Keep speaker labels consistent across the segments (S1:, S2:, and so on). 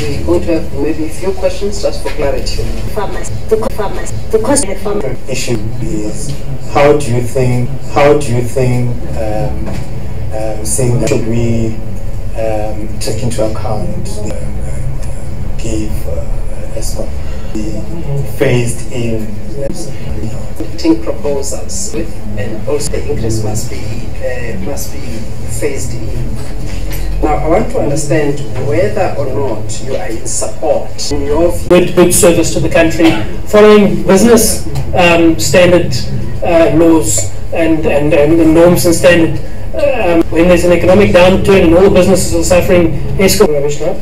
S1: We're going to have maybe a few questions just for clarity.
S2: The cost of the farmer
S3: issue is how do you think saying that should we take into account give ESCOM the phased in
S1: proposals and also the increase must be phased in. Now, I want to understand whether or not you are in support in your
S4: good service to the country, following business standard laws and norms and standard. When there's an economic downturn and all the businesses are suffering, ESCOM rubbish now.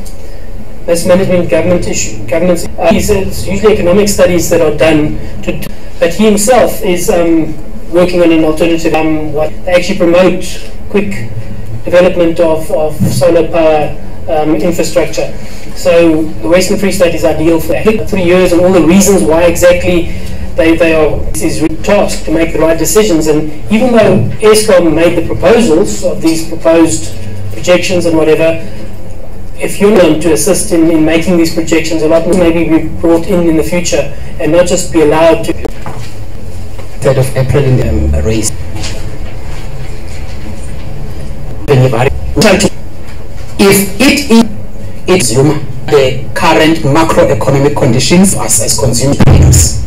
S4: That's management government issue. It's usually economic studies that are done, but he himself is working on an alternative. What they actually promote quick development of solar power infrastructure. So the Western Free State is ideal for that. 3 years and all the reasons why exactly they are is tasked to make the right decisions. And even though ESCOM made the proposals of these proposed projections and whatever, if you're going to assist in making these projections, a lot more maybe be brought in the future and not just be allowed to.
S5: 3rd of April in the race. If it is the current macroeconomic conditions for us as consumers,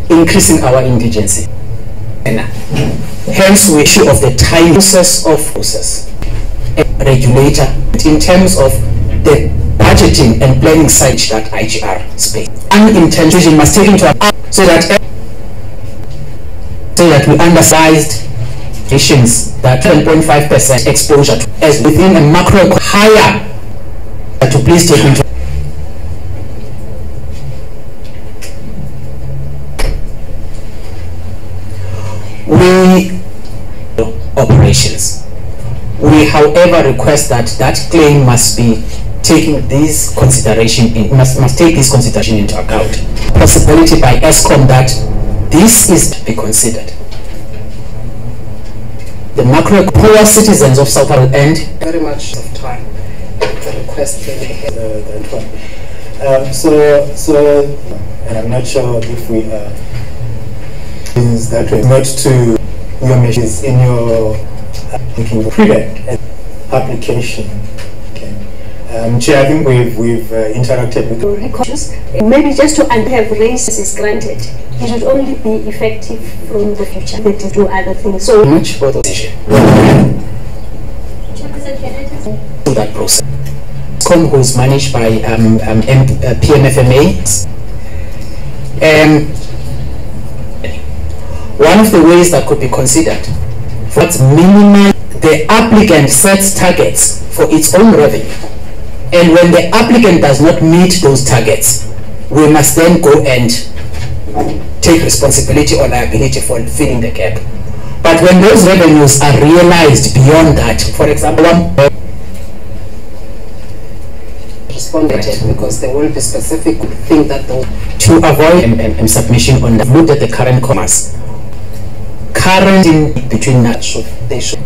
S5: increasing our indigency, and hence we issue of the time process a regulator in terms of the budgeting and planning side that IGR space. Unintentional must take into account so that we undersized that 10.5% exposure as within a macro higher to please take into operations. We however request that claim must be taking this consideration must take this consideration into account. Possibility by ESCOM that this is to be considered. The macro poor citizens of South Africa and
S1: very much of time. The request
S3: that one. So and I'm not sure if we is that way. Not to your messages in your thinking prevent application. Okay. Chair, I think we've interacted with
S2: maybe just to have races is granted. It should only be effective from the future. They do other things. So
S5: much for the decision. That process. ESCOM, who is managed by PMFMA. One of the ways that could be considered for minimum, the applicant sets targets for its own revenue, and when the applicant does not meet those targets, we must then go and take responsibility or liability for filling the gap. But when those revenues are realized beyond that, for example,
S1: responded because there will be specific thing that
S5: to avoid submission on the looked at the current commerce. Current in between that they should